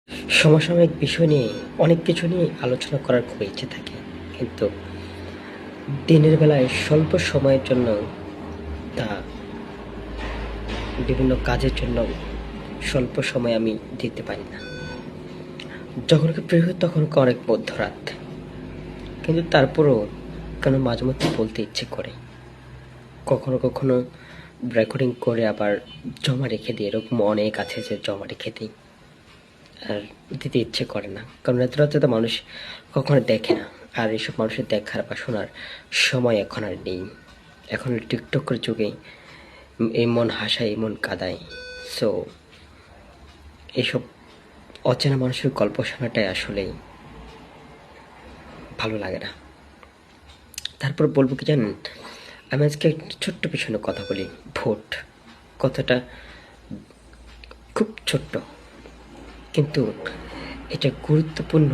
সমসাময়িক বিষয় নিয়ে অনেক কিছু নিয়ে আলোচনা করার খুব ইচ্ছে থাকে, কিন্তু দিনের বেলায় স্বল্প সময়ের জন্য তা বিভিন্ন কাজের জন্য স্বল্প সময় আমি দিতে পারি না। যখন ফ্রি হই তখন অনেক মধ্যরাত, কিন্তু তারপরও কেন মাঝে মধ্যে বলতে ইচ্ছে করে। কখনো কখনো রেকর্ডিং করে আবার জমা রেখে দিই, এরকম অনেক আছে যে জমা রেখে দিই, আর দিতে ইচ্ছে করে না, কারণ এত রাতে তো মানুষ কখনো দেখে না। আর এইসব মানুষের দেখার বা শোনার সময় এখন আর নেই। এখন টিকটকের যুগে এই মন হাসায়, এই মন কাঁদায়। সো এইসব অচেনা মানুষের গল্প শোনাটাই আসলেই ভালো লাগে না। তারপর বলবো কি জানেন, আমি আজকে একটা ছোট্ট পিছনে কথা বলি। ভোট কথাটা খুব ছোট্ট, কিন্তু এটা গুরুত্বপূর্ণ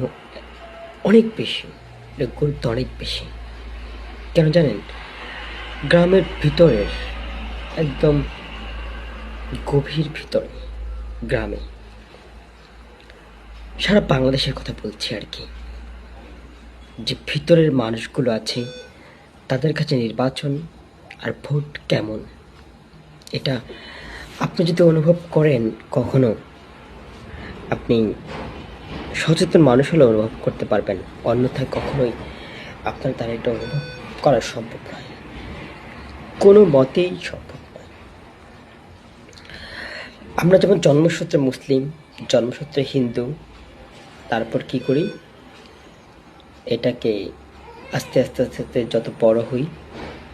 অনেক বেশি। এটা গুরুত্ব অনেক বেশি। কেন জানেন? গ্রামের ভিতরের একদম গভীর ভিতরে, গ্রামে, সারা বাংলাদেশের কথা বলছি আর কি, যে ভিতরের মানুষগুলো আছে তাদের কাছে নির্বাচন আর ভোট কেমন, এটা আপনি যদি অনুভব করেন কখনো, আপনি সচেতন মানুষ হলে অনুভব করতে পারবেন, অন্যথায় কখনোই আপনার দ্বারা এটা অনুভব করা সম্ভব নয়, কোনো মতেই সম্ভব নয়। আমরা যেমন জন্মসূত্রে মুসলিম, জন্মসূত্রে হিন্দু, তারপর কি করি, এটাকে আস্তে আস্তে আস্তে আস্তে যত বড় হই,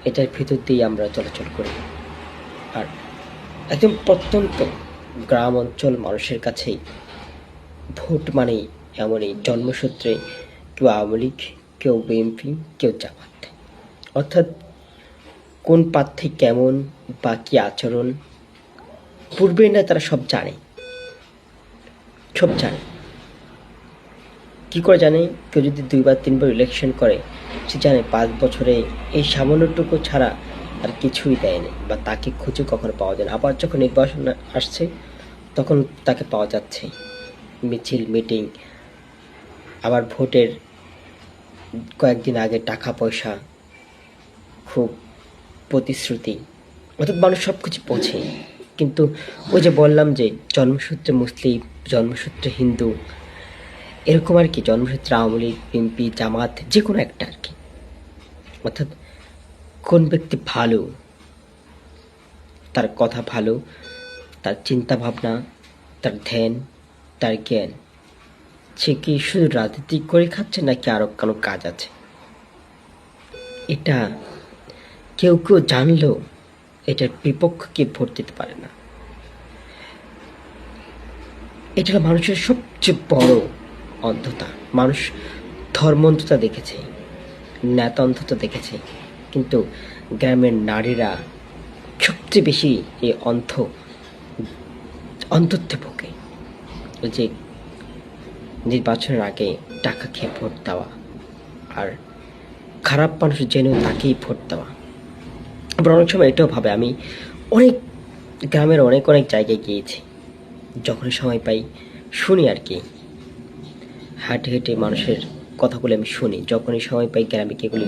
এটার ভিতর দিয়ে আমরা চলাচল করি। আর একদম প্রত্যন্ত গ্রাম অঞ্চল মানুষের কাছেই ভোট মানেই এমনই, জন্মসূত্রে কেউ আওয়ামী লীগ, কেউ বিএনপি, কেউ জামাত। অর্থাৎ কোন প্রার্থী কেমন বা কী আচরণ পূর্বেই না তারা সব জানে, সব জানে। কী করে জানে? কেউ যদি 2 বা 3 বার ইলেকশন করে, সে জানে 5 বছরে এই সামান্যটুকু ছাড়া আর কিছুই দেয়নি, বা তাকে খুঁজে কখনো পাওয়া যায় না। আবার যখন নির্বাচন আসছে তখন তাকে পাওয়া যাচ্ছে, মিছিল মিটিং, আবার ভোটের কয়েকদিন আগে টাকা পয়সা, খুব প্রতিশ্রুতি। অর্থাৎ মানুষ সব কিছু বোঝে, কিন্তু ওই যে বললাম যে জন্মসূত্রে মুসলিম, জন্মসূত্রে হিন্দু, এরকম আর কি, জন্মসূত্রে আওয়ামী লীগ, বিএনপি, জামাত, যে কোনো একটা আর কি। অর্থাৎ কোন ব্যক্তি ভালো, তার কথা ভালো, তার চিন্তা ভাবনা, তার ধ্যান, তার জ্ঞান, সে কি শুধু রাজনীতি করে খাচ্ছে নাকি আরো কোনো কাজ আছে, এটা কেউ কেউ জানলেও এটার বিপক্ষে ভোট দিতে পারে না। এটা হলো মানুষের সবচেয়ে বড় অন্ধতা। মানুষ ধর্ম অন্ধতা দেখেছে, নেতা অন্ধতা দেখেছে, কিন্তু গ্রামের নারীরা সবচেয়ে বেশি এই অন্ধত্বে ভোগে। যে নির্বাচনের আগে টাকা খেয়ে ভোট দেওয়া, আর খারাপ মানুষ জেনেও তাকেই ভোট দেওয়া। আবার অনেক সময় এটাও ভাবে, আমি অনেক গ্রামের অনেক অনেক জায়গায় গিয়েছি, যখনই সময় পাই শুনি আর কি, হাঁটে হেঁটে মানুষের কথাগুলো আমি শুনি, যখনই সময় পাই গ্রামে গিয়ে বলি,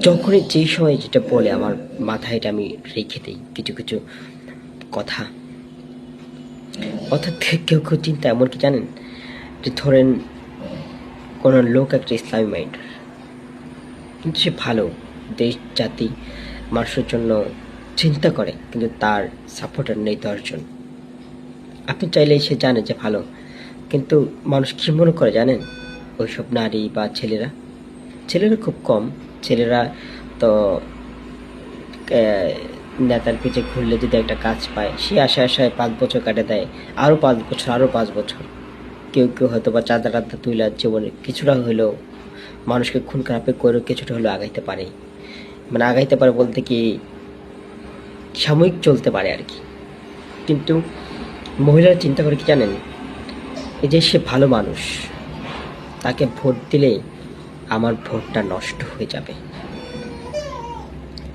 যখনই যেই সময় যেটা বলে আমার মাথায় এটা আমি রেখে দিই কিছু কিছু কথা। অর্থাৎ কেউ কেউ চিন্তা এমন কি জানেন, যে ধরেন কোনো লোক একটা ইসলামী মাইন্ডের, কিন্তু সে ভালো, দেশ জাতি মানুষের জন্য চিন্তা করে, কিন্তু তার সাপোর্টার নেই 10 জন। আপনি চাইলেই সে জানে যে ভালো, কিন্তু মানুষ কী মনে করে জানেন? ওইসব নারী বা ছেলেরা, ছেলেরা খুব কম, ছেলেরা তো নেতার পিঠে ঘুরলে যদি একটা কাজ পায়, সে আশায় আশায় 5 বছর কাটে দেয়, আরও 5 বছর, আরও 5 বছর। কেউ কেউ হয়তো বা চাঁদা টাদা তুইলা জীবনে কিছুটা হলেও মানুষকে খুন খারাপে করেও কিছুটা হলেও আগাইতে পারে। মানে আগাইতে পারে বলতে কি, সাময়িক চলতে পারে আর কি। কিন্তু মহিলারা চিন্তা করে কি জানেন, এই যে সে ভালো মানুষ, তাকে ভোট দিলে আমার ভোটটা নষ্ট হয়ে যাবে।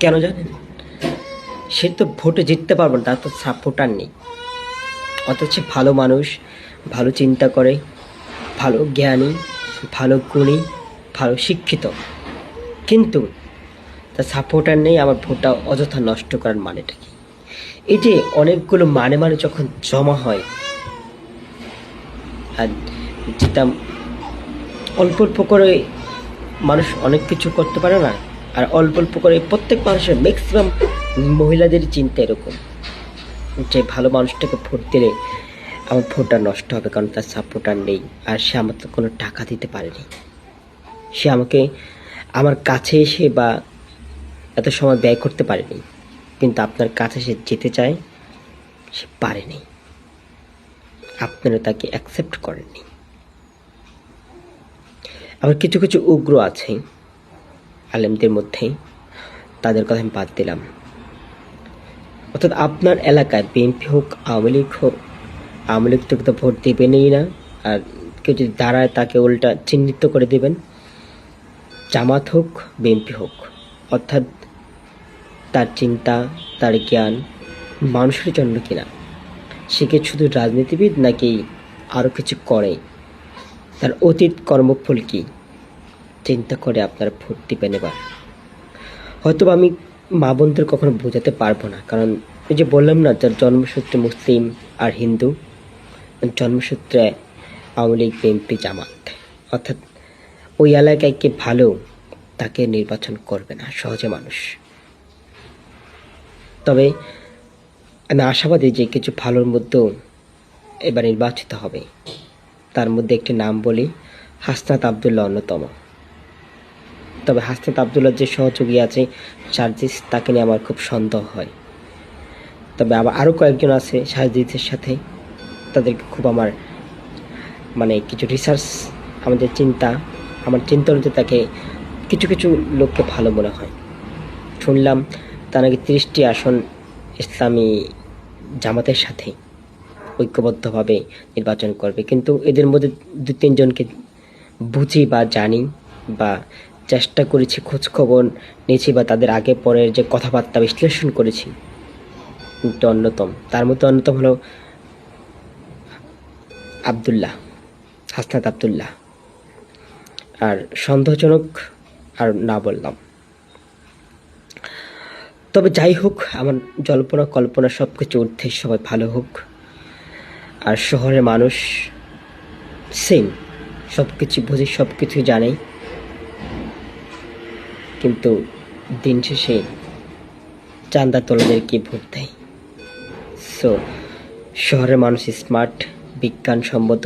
কেন জানেন? সে তো ভোটে জিততে পারবে না, তার তো সাপোর্টার নেই। অথচ সে ভালো মানুষ, ভালো চিন্তা করে, ভালো জ্ঞানী, ভালো গুণী, ভালো শিক্ষিত, কিন্তু তার সাপোর্টার নেই, আমার ভোটটা অযথা নষ্ট করার মানেটা কি? এই যে অনেকগুলো মানে যখন জমা হয়, আর যেটা অল্প অল্প করে মানুষ অনেক কিছু করতে পারে না, আর অল্প অল্প করে প্রত্যেক মানুষের ম্যাক্সিমাম মহিলাদের চিন্তা এরকম যে ভালো মানুষটাকে ভোট দিলে আমার ভোটটা নষ্ট হবে, কারণ তার সাপোর্টার নেই, আর সে আমার তো কোনো টাকা দিতে পারেনি, সে আমাকে আমার কাছে এসে বা এত সময় ব্যয় করতে পারেনি, কিন্তু আপনার কাছে সে যেতে চায়, সে পারেনি, আপনারা তাকে অ্যাকসেপ্ট করেননি। আবার কিছু কিছু উগ্র আছে আলেমদের মধ্যে, তাদের কথা আমি বাদ দিলাম। অর্থাৎ আপনার এলাকায় বিএনপি হোক, আওয়ামী লীগ হোক, আওয়ামী লীগ তো ভোট দেবেনই না, আর কেউ যদি দাঁড়ায় তাকে উল্টা চিহ্নিত করে দেবেন। জামাত হোক, বিএনপি হোক, অর্থাৎ তার চিন্তা, তার জ্ঞান মানুষের জন্য কিনা, সে কি শুধু রাজনীতিবিদ নাকি আরও কিছু করে, তার অতীত কর্মফল কি, চিন্তা করে আপনারা ভোট দিবেন। এবার হয়তো আমি মা বোনদের কখনো বোঝাতে পারবো না, কারণ এই যে বললাম না, যার জন্মসূত্রে মুসলিম আর হিন্দু, জন্মসূত্রে আওয়ামী লীগ, বিএনপি, জামাত, অর্থাৎ ওই এলাকায় কে ভালো তাকে নির্বাচন করবে না সহজে মানুষ। তবে আমি আশাবাদী যে কিছু ভালোর মধ্যেও এবার নির্বাচিত হবে। তার মধ্যে একটি নাম বলি, হাসনাত আবদুল্লাহ অন্যতম। তবে হাসনাত আবদুল্লাহ যে সহযোগী আছে সার্জিস, তাকে নিয়ে আমার খুব সন্দেহ হয়। তবে আবার আরও কয়েকজন আছে সার্জিসের সাথে, তাদেরকে খুব আমার কিছু রিসার্চ, আমার চিন্তা অনুযায়ী তাকে কিছু কিছু লোককে ভালো মনে হয়। শুনলাম তা নাকি 30টি আসন ইসলামী জামাতের সাথে ঐক্যবদ্ধভাবে নির্বাচন করবে, কিন্তু এদের মধ্যে 2-3 জনকে বুঝি বা জানি বা চেষ্টা করেছি, খোঁজখবর নিয়েছি বা তাদের আগে পরের যে কথাবার্তা বিশ্লেষণ করেছি, কিন্তু তার মধ্যে অন্যতম হলো হাসনাত আবদুল্লাহ। আর সন্দেহজনক আর না বললাম। তবে যাই হোক, আমার জল্পনা কল্পনা সব কিছু ঊর্ধ্বে, সবাই ভালো হোক। আর শহরের মানুষ সেম, সব কিছু বুঝে, সব কিছু জানে, কিন্তু দিন শেষে চাঁদা তোলাদেরকে ভোট দেয়। সো শহরের মানুষ স্মার্ট, বিজ্ঞানসম্মত,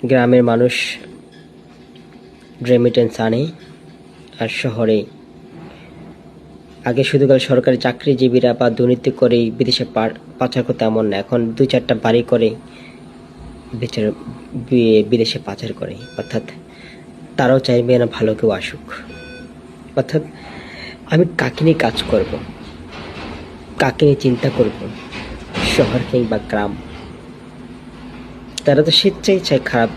গ্রামের মানুষ রেমিটেন্স আনে। আর শহরে আগে শুধু সরকারি চাকরিজীবীরা বা দুর্নীতি করে বিদেশে পাচার করতে, এমন না, এখন 2-4টা বাড়ি করে বিদেশে পাচার করে। অর্থাৎ তারাও চাইবে না ভালো কেউ আসুক। অর্থাৎ আমি কাকে নিয়ে কাজ করব, কাকে নিয়ে চিন্তা করব, শহর কিংবা গ্রাম, তারা তো স্বেচ্ছাই চায় খারাপ।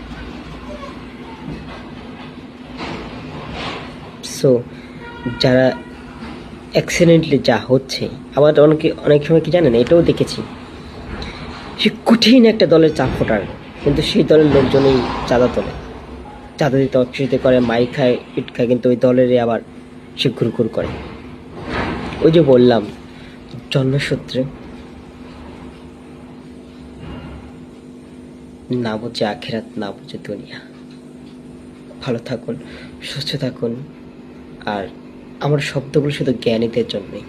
সো যারা অ্যাক্সিডেন্টলি যা হচ্ছে, আবার অনেক সময় কি জানেন, এটাও দেখেছি, সে কঠিন একটা দলের চাপ ফোটার, কিন্তু সেই দলের লোকজনই চাঁদা তোলে, চাঁদা দিতে অস্বীকৃতি করে, মাই খায়, পিট খায়, কিন্তু ওই দলেরই আবার সে ঘুরঘুর করে। ওই যে বললাম, জন্মসূত্রে না বুঝে আখিরাত, না বুঝে দুনিয়া। ভালো থাকুন, সুস্থ থাকুন, আর আমার শব্দগুলো শুধু জ্ঞানীদের জন্যই।